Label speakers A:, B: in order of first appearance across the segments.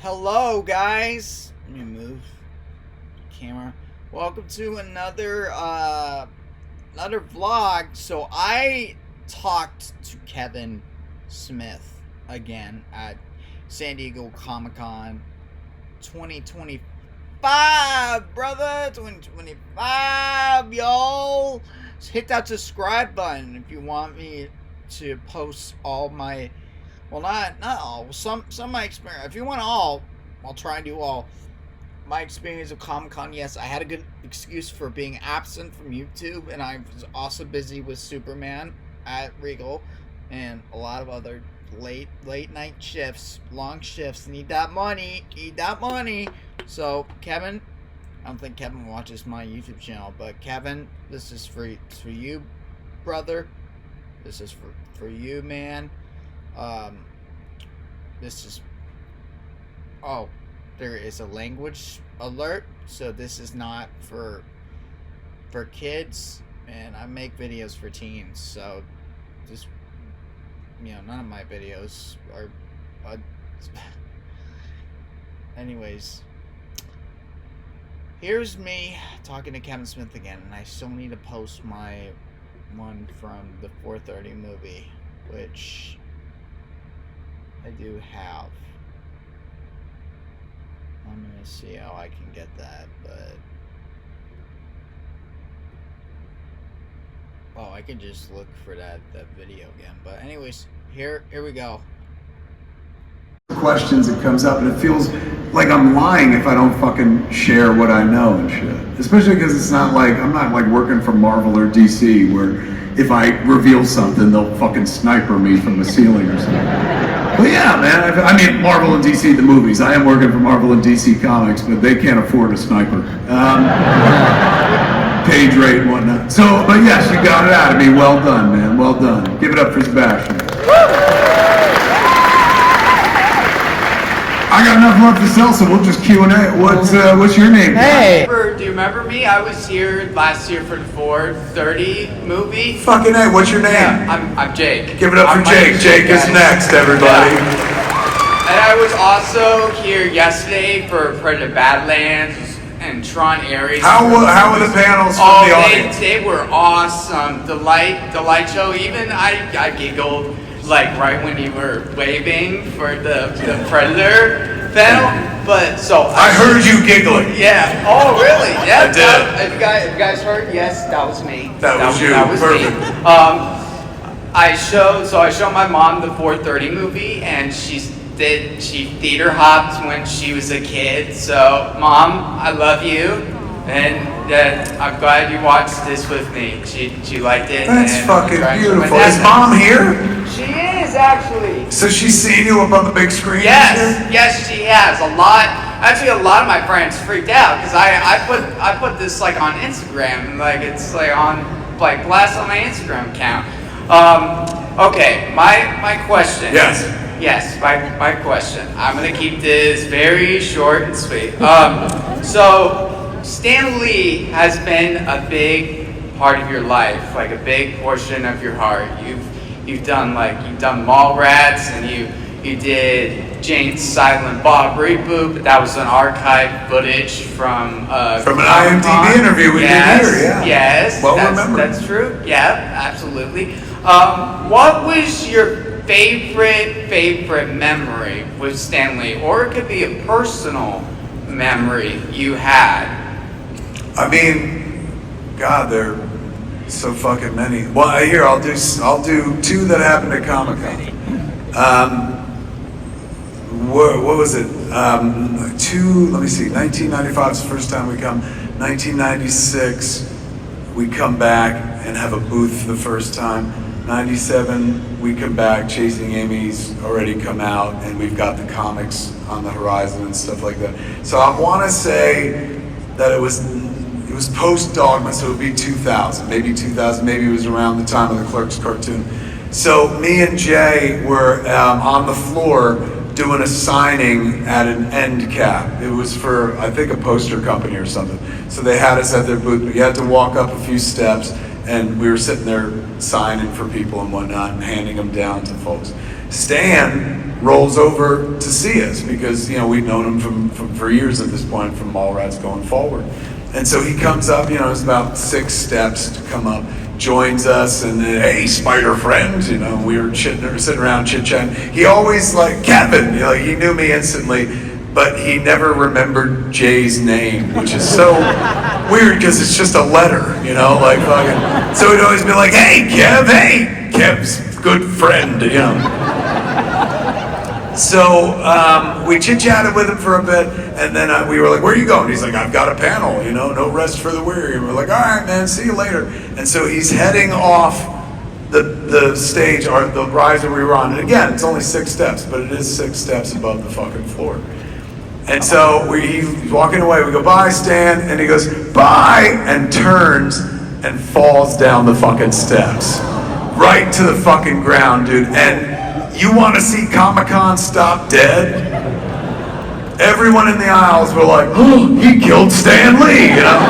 A: Hello guys, let me move the camera. Welcome to another vlog. So I talked to Kevin Smith again at San Diego Comic-Con 2025, brother. 2025, y'all. Just hit that subscribe button if you want me to post all my, well, not all, some of my experience. If you want all, I'll try and do all. My experience of Comic-Con, yes, I had a good excuse for being absent from YouTube, and I was also busy with Superman at Regal and a lot of other late night shifts, long shifts. Need that money, So Kevin, I don't think Kevin watches my YouTube channel, but Kevin, this is for you, brother. This is for you, man. This is, oh, there is a language alert, so this is not for kids, and I make videos for teens, so just, none of my videos are, anyways, here's me talking to Kevin Smith again, and I still need to post my one from the 4:30 movie, which I do have. I'm gonna see how I can get that, but I can just look for that video again. But anyways, here we go.
B: Questions that comes up, and it feels like I'm lying if I don't fucking share what I know and shit. Especially because it's not like I'm not like working for Marvel or DC where if I reveal something they'll fucking sniper me from the ceiling or something. But yeah, man, I mean Marvel and DC the movies. I am working for Marvel and DC Comics, but they can't afford a sniper. Page rate and whatnot. So, but yes, you got it out of me. Well done, man. Well done. Give it up for Sebastian. I got enough left to sell, so we'll just Q&A. What's your name?
A: Hey! Do you remember me? I was here last year for the 4:30 movie.
B: Fucking A, what's your name?
A: Yeah, I'm Jake.
B: Give it up for Jake. Jake is next, everybody.
A: Yeah. And I was also here yesterday for Predator Badlands and Tron Ares.
B: How were the panels from the audience?
A: They were awesome. The light show, even I giggled like right when you were waving for the Predator panel. But so
B: I heard you giggling.
A: Yeah. Oh, really? Yeah.
B: I did.
A: If you guys heard, yes, that was me.
B: That was you.
A: That was
B: Perfect.
A: me. I showed my mom the 4:30 movie, and she theater hopped when she was a kid. So, Mom, I love you, and I'm glad you watched this with me. She liked it.
B: That's
A: and
B: fucking beautiful. Is Mom here?
A: She is, actually.
B: So she's seen you up on the big screen?
A: Yes, she has. A lot. Actually, a lot of my friends freaked out because I put this like on Instagram, and like it's like on like blast on my Instagram account. Okay, my question. Yes, my question. I'm gonna keep this very short and sweet. So Stan Lee has been a big part of your life, like a big portion of your heart. You've done Mallrats, and you did Jane's Silent Bob reboot, but that was an archive footage from an
B: IMDb interview we did here.
A: Yes,
B: well remembered.
A: That's true. Yeah, absolutely. What was your favorite memory with Stan Lee, or it could be a personal memory you had?
B: I mean, God, there are so fucking many. Well, here I'll do two that happened at Comic-Con. What was it? Let me see. 1995 is the first time we come. 1996, we come back and have a booth for the first time. 97, we come back, Chasing Amy's already come out, and we've got the comics on the horizon and stuff like that. So I want to say that it was post-Dogma, so it would be 2000, maybe it was around the time of the Clerks cartoon. So me and Jay were on the floor doing a signing at an end cap. It was for, I think, a poster company or something. So they had us at their booth, but you had to walk up a few steps, and we were sitting there signing for people and whatnot and handing them down to folks. Stan rolls over to see us because, you know, we'd known him for years at this point, from Mallrats going forward. And so he comes up, you know, it's about 6 steps to come up, joins us, and then, hey, spider friends, you know, we were sitting around chit-chatting. He always, like, Kevin, you know, he knew me instantly, but he never remembered Jay's name, which is so weird because it's just a letter, you know, like fucking. So he'd always be like, hey, Kev's good friend, you know. So we chit-chatted with him for a bit, and then we were like, where are you going? He's like, I've got a panel, you know, no rest for the weary. And we're like, all right, man, see you later. And so he's heading off the stage, or the rise that we were on. And again, it's only 6 steps, but it is 6 steps above the fucking floor. And so he's walking away. We go, bye, Stan. And he goes, bye, and turns and falls down the fucking steps. Right to the fucking ground, dude. And you want to see Comic-Con stop dead? Everyone in the aisles were like, oh, he killed Stan Lee, you know?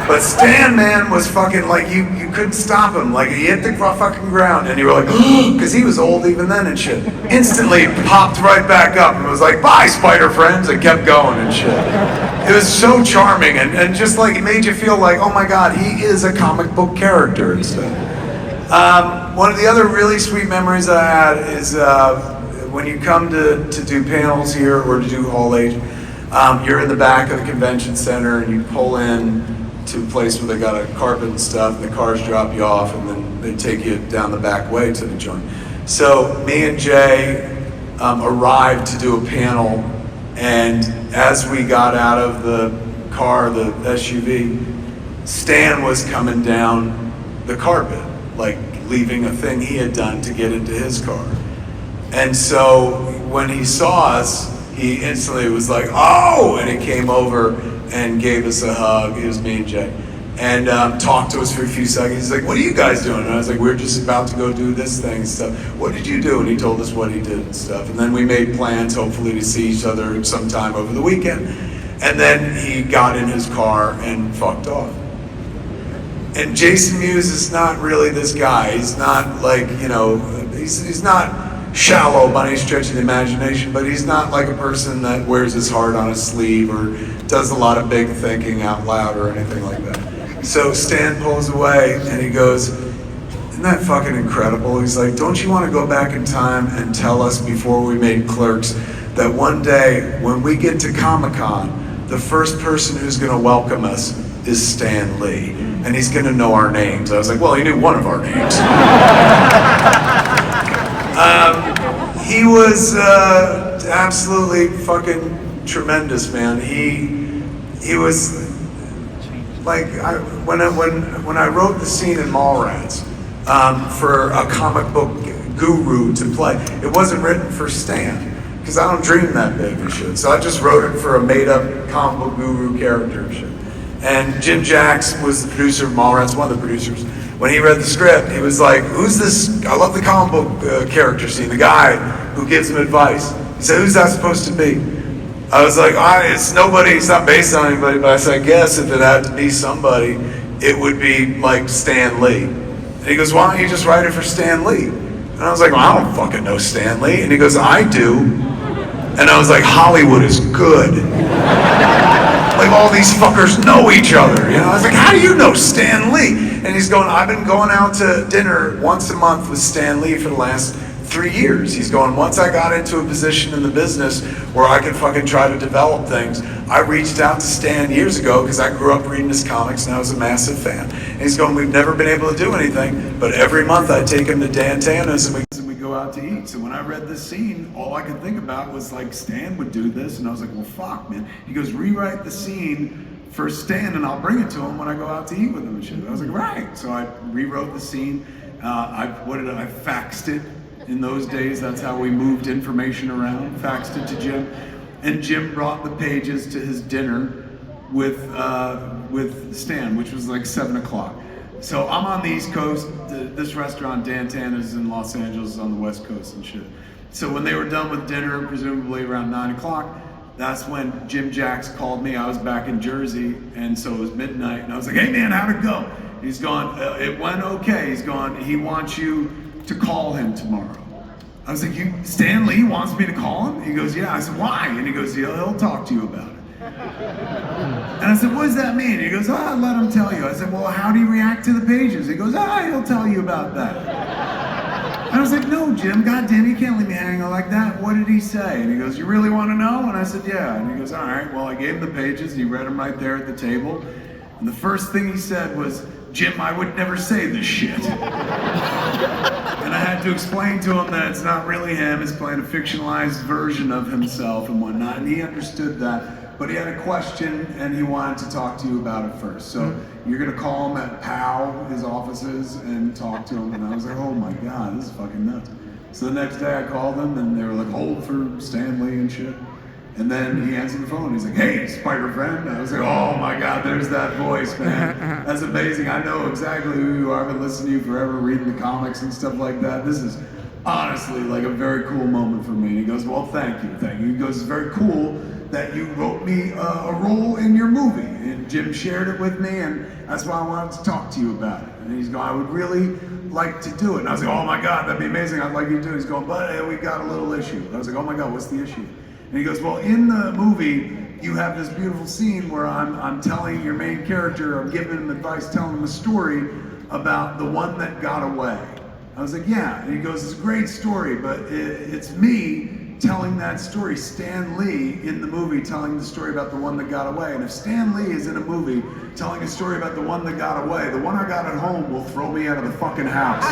B: But Stan, man, was fucking like, you couldn't stop him. Like, he hit the fucking ground, and you were like, oh, because he was old even then and shit. Instantly popped right back up and was like, bye, spider friends, and kept going and shit. It was so charming, and just like, it made you feel like, oh my God, he is a comic book character and stuff. One of the other really sweet memories that I had is when you come to do panels here or to do Hall H, you're in the back of the convention center and you pull in to a place where they got a carpet and stuff, and the cars drop you off, and then they take you down the back way to the joint. So me and Jay arrived to do a panel, and as we got out of the car, the SUV, Stan was coming down the carpet, like leaving a thing he had done to get into his car. And so when he saw us, he instantly was like, oh, and he came over and gave us a hug. It was me and Jay, and talked to us for a few seconds. He's like, what are you guys doing? And I was like, we're just about to go do this thing and stuff. What did you do? And he told us what he did and stuff. And then we made plans, hopefully, to see each other sometime over the weekend. And then he got in his car and fucked off. And Jason Mewes is not really this guy. He's not like, you know, he's not shallow by any stretch of the imagination, but he's not like a person that wears his heart on his sleeve or does a lot of big thinking out loud or anything like that. So Stan pulls away and he goes, isn't that fucking incredible? He's like, don't you want to go back in time and tell us before we made Clerks that one day when we get to Comic-Con, the first person who's going to welcome us is Stan Lee, and he's going to know our names. I was like, well, he knew one of our names. He was absolutely fucking tremendous, man. He was like, when I wrote the scene in Mallrats for a comic book guru to play, it wasn't written for Stan, because I don't dream that big and shit. So I just wrote it for a made-up comic book guru character and shit. And Jim Jacks was the producer of Mallrats, one of the producers. When he read the script, he was like, who's this? I love the comic book character scene, the guy who gives him advice. He said, who's that supposed to be? I was like, it's nobody, it's not based on anybody, but I said, I guess if it had to be somebody, it would be like Stan Lee. And he goes, why don't you just write it for Stan Lee? And I was like, well, I don't fucking know Stan Lee. And he goes, I do. And I was like, Hollywood is good. Like, all these fuckers know each other, you know? I was like, how do you know Stan Lee? And he's going, I've been going out to dinner once a month with Stan Lee for the last 3 years. He's going, once I got into a position in the business where I could fucking try to develop things, I reached out to Stan years ago because I grew up reading his comics and I was a massive fan. And he's going, we've never been able to do anything, but every month I take him to Dan Tana's and we go out to eat. So when I read this scene, all I could think about was like, Stan would do this. And I was like, well, fuck, man. He goes, rewrite the scene for Stan and I'll bring it to him when I go out to eat with him and shit. I was like, right. So I rewrote the scene. I faxed it. In those days, that's how we moved information around, faxed it to Jim. And Jim brought the pages to his dinner with Stan, which was like 7 o'clock. So I'm on the East Coast. This restaurant, Dan Tana's in Los Angeles, is on the West Coast and shit. So when they were done with dinner, presumably around 9 o'clock, that's when Jim Jacks called me. I was back in Jersey, and so it was midnight. And I was like, hey man, how'd it go? He's gone, it went okay. He's gone, he wants you to call him tomorrow. I was like, Stan Lee wants me to call him? He goes, yeah. I said, why? And he goes, he'll talk to you about it. And I said, what does that mean? He goes, let him tell you. I said, well, how do you react to the pages? He goes, he'll tell you about that. And I was like, no, Jim, goddamn, you can't leave me hanging like that. What did he say? And he goes, you really want to know? And I said, yeah. And he goes, all right. Well, I gave him the pages. He read them right there at the table. And the first thing he said was, Jim, I would never say this shit. And I had to explain to him that it's not really him. He's playing a fictionalized version of himself and whatnot. And he understood that. But he had a question and he wanted to talk to you about it first. So you're gonna call him at POW, his offices, and talk to him. And I was like, oh my God, this is fucking nuts. So the next day I called them and they were like, hold for Stan Lee and shit. And then he answered the phone. He's like, hey, Spider Friend. I was like, oh my God, there's that voice, man. That's amazing. I know exactly who you are. I've been listening to you forever, reading the comics and stuff like that. This is honestly like a very cool moment for me. And he goes, well, thank you. He goes, it's very cool that you wrote me a role in your movie. And Jim shared it with me, and that's why I wanted to talk to you about it. And he's going, I would really like to do it. And I was like, oh my God, that'd be amazing. I'd like you to do it. He's going, but hey, we've got a little issue. And I was like, oh my God, what's the issue? And he goes, well, in the movie, you have this beautiful scene where I'm telling your main character, I'm giving him advice, telling him a story about the one that got away. I was like, yeah. And he goes, it's a great story, but it's me telling that story, Stan Lee in the movie telling the story about the one that got away. And if Stan Lee is in a movie telling a story about the one that got away, the one I got at home will throw me out of the fucking house.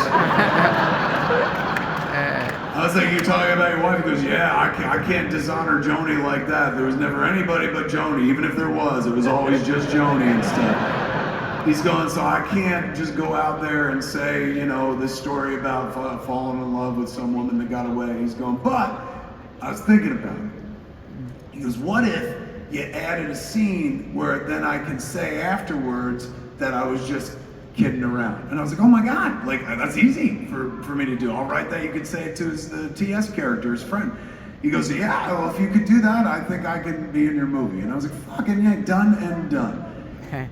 B: I was like, you're talking about your wife? He goes, yeah, I can't dishonor Joni like that. There was never anybody but Joni. Even if there was, it was always just Joni and stuff. He's going, so I can't just go out there and say, this story about falling in love with some woman that got away. He's going, but I was thinking about it. He goes, what if you added a scene where then I can say afterwards that I was just kidding around? And I was like, oh my God, like that's easy for me to do. I'll write that. You could say it to the TS character, his friend. He goes, yeah, well, if you could do that, I think I could be in your movie. And I was like, fucking yeah, done and done.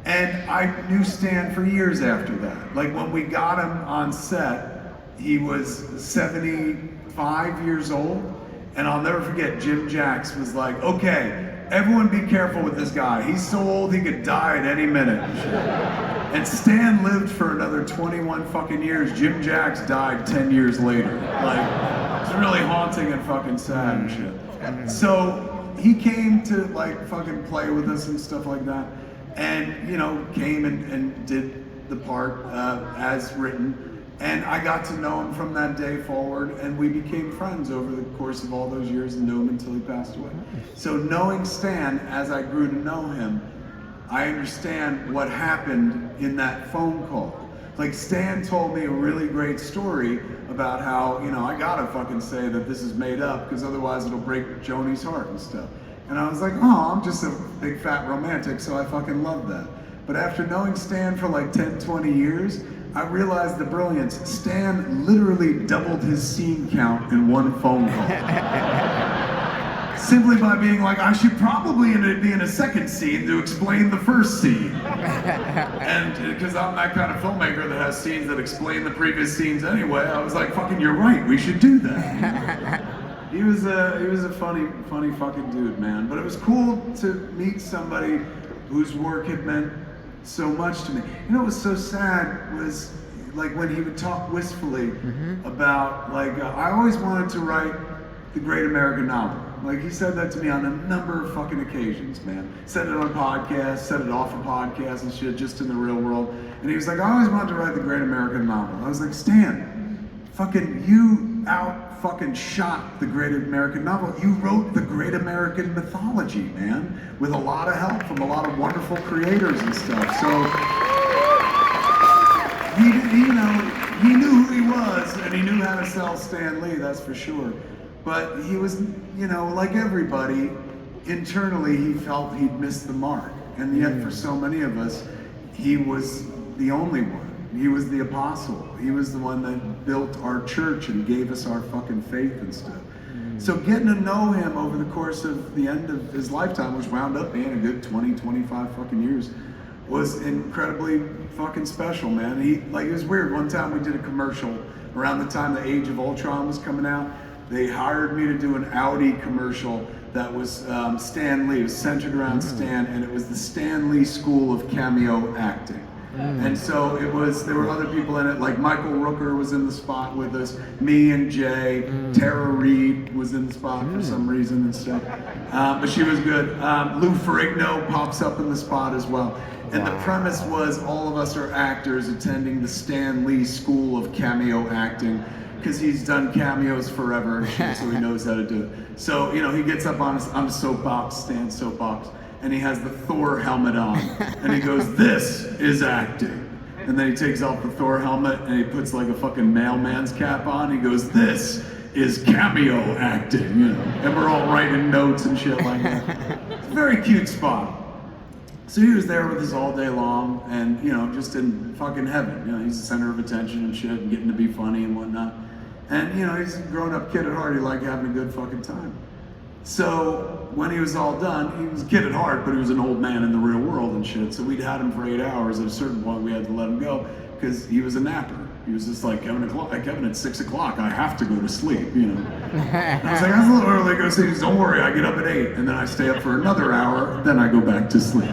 B: And I knew Stan for years after that. Like when we got him on set, he was 75 years old. And I'll never forget, Jim Jacks was like, okay, everyone be careful with this guy. He's so old he could die at any minute. And Stan lived for another 21 fucking years. Jim Jacks died 10 years later. Like, it's really haunting and fucking sad and shit. So he came to like fucking play with us and stuff like that. And, came and did the part as written. And I got to know him from that day forward, and we became friends over the course of all those years and knew him until he passed away. So knowing Stan, as I grew to know him, I understand what happened in that phone call. Like Stan told me a really great story about how, I gotta fucking say that this is made up because otherwise it'll break Joni's heart and stuff. And I was like, oh, I'm just a big fat romantic, so I fucking love that. But after knowing Stan for like 10, 20 years, I realized the brilliance. Stan literally doubled his scene count in one phone call. Simply by being like, I should probably be in a second scene to explain the first scene. And because I'm that kind of filmmaker that has scenes that explain the previous scenes anyway, I was like, fucking, you're right, we should do that. He was a funny fucking dude, man. But it was cool to meet somebody whose work had meant so much to me. What was so sad was like when he would talk wistfully about like I always wanted to write the great American novel. Like he said that to me on a number of fucking occasions, man. Said it on podcasts, said it off of podcasts and shit, just in the real world. And he was like, I always wanted to write the great American novel. I was like, Stan, fucking you fucking shot the great American novel. You wrote the great American mythology, man, with a lot of help from a lot of wonderful creators and stuff. So he knew who he was, and he knew how to sell Stan Lee, that's for sure. But he was, like everybody, internally he felt he'd missed the mark. And yet for so many of us, he was the only one. He was the apostle. He was the one that built our church and gave us our fucking faith and stuff. So getting to know him over the course of the end of his lifetime, which wound up being a good 20, 25 fucking years, was incredibly fucking special, man. It was weird. One time we did a commercial around the time the Age of Ultron was coming out. They hired me to do an Audi commercial that was Stan Lee. It was centered around Stan, and it was the Stan Lee School of Cameo Acting. And so there were other people in it, like Michael Rooker was in the spot with us, me and Jay, Tara Reid was in the spot for some reason and stuff. But she was good. Lou Ferrigno pops up in the spot as well. And the premise was all of us are actors attending the Stan Lee School of Cameo Acting, because he's done cameos forever and shit, so he knows how to do it. So, he gets up on a soapbox, Stan's soapbox, and he has the Thor helmet on, and he goes, "This is acting." And then he takes off the Thor helmet, and he puts like a fucking mailman's cap on. He goes, "This is cameo acting," and we're all writing notes and shit like that. It's a very cute spot. So he was there with us all day long, and just in fucking heaven. He's the center of attention and shit, and getting to be funny and whatnot. And he's a grown-up kid at heart. He liked having a good fucking time. So when he was all done, he was a kid at heart, but he was an old man in the real world and shit. So we'd had him for 8 hours. At a certain point, we had to let him go because he was a napper. He was just like, Kevin, at 6 o'clock, I have to go to sleep, And I was like, that's a little early. Go see. Don't worry, I get up at 8, and then I stay up for another hour, then I go back to sleep.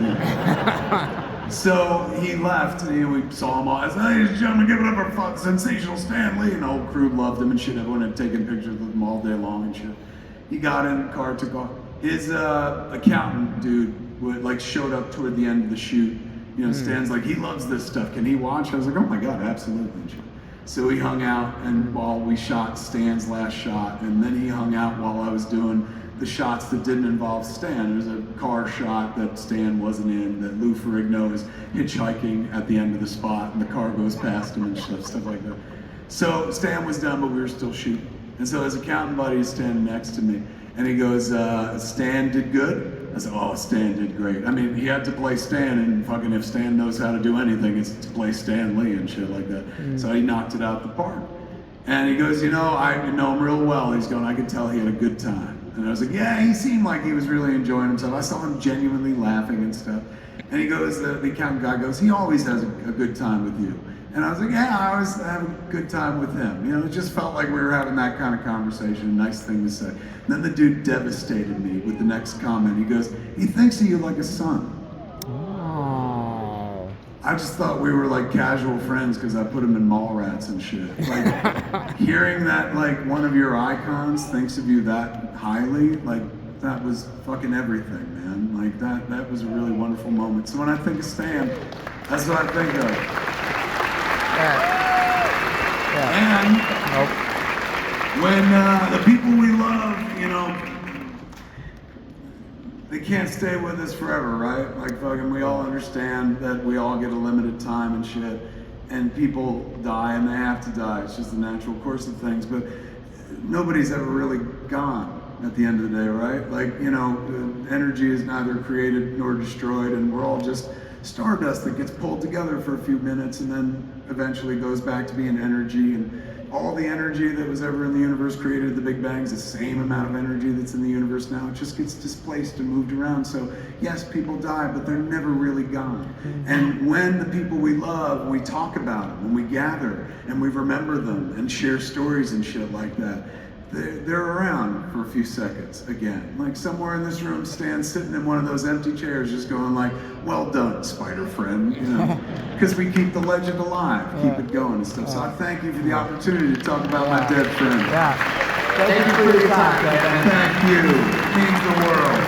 B: So he left, and we saw him all. I said, "Ladies and gentlemen, give it up for sensational Stan Lee," and the whole crew loved him and shit. Everyone had taken pictures with him all day long and shit. He got in, the car took off. His accountant dude showed up toward the end of the shoot. Stan's like, he loves this stuff. Can he watch? I was like, oh my God, absolutely. So he hung out, and while we shot Stan's last shot, and then he hung out while I was doing the shots that didn't involve Stan. There's a car shot that Stan wasn't in, that Lou Ferrigno is hitchhiking at the end of the spot, and the car goes past him and stuff like that. So Stan was done, but we were still shooting. And so his accountant buddy is standing next to me, and he goes, "Stan did good?" I said, "Oh, Stan did great." I mean, he had to play Stan, and fucking if Stan knows how to do anything, it's to play Stan Lee and shit like that. So he knocked it out the park. And he goes, I know him real well. He's going, "I could tell he had a good time." And I was like, "Yeah, he seemed like he was really enjoying himself. I saw him genuinely laughing and stuff." And he goes, the accountant guy goes, "He always has a good time with you." And I was like, "Yeah, I always have a good time with him." It just felt like we were having that kind of conversation, nice thing to say. And then the dude devastated me with the next comment. He goes, "He thinks of you like a son."
C: Oh.
B: I just thought we were like casual friends because I put him in Mallrats and shit. Like hearing that one of your icons thinks of you that highly, that was fucking everything, man. That was a really wonderful moment. So when I think of Stan, that's what I think of.
C: Yeah.
B: And when the people we love, they can't stay with us forever, right? We all understand that we all get a limited time and shit, and people die and they have to die. It's just the natural course of things, but nobody's ever really gone at the end of the day, right? Energy is neither created nor destroyed, and we're all just stardust that gets pulled together for a few minutes and then eventually goes back to being energy. And all the energy that was ever in the universe created at the Big Bang is the same amount of energy that's in the universe now. It just gets displaced and moved around. So yes, people die, but they're never really gone. And when the people we love, we talk about them and we gather and we remember them and share stories and shit like that, they're around for a few seconds again. Somewhere in this room, Stan's sitting in one of those empty chairs just going "Well done, spider friend," because we keep the legend alive, keep it going and stuff. So I thank you for the opportunity to talk about my dead friend.
C: Yeah. Thank you for your time, Kevin.
B: Thank you. It means the world.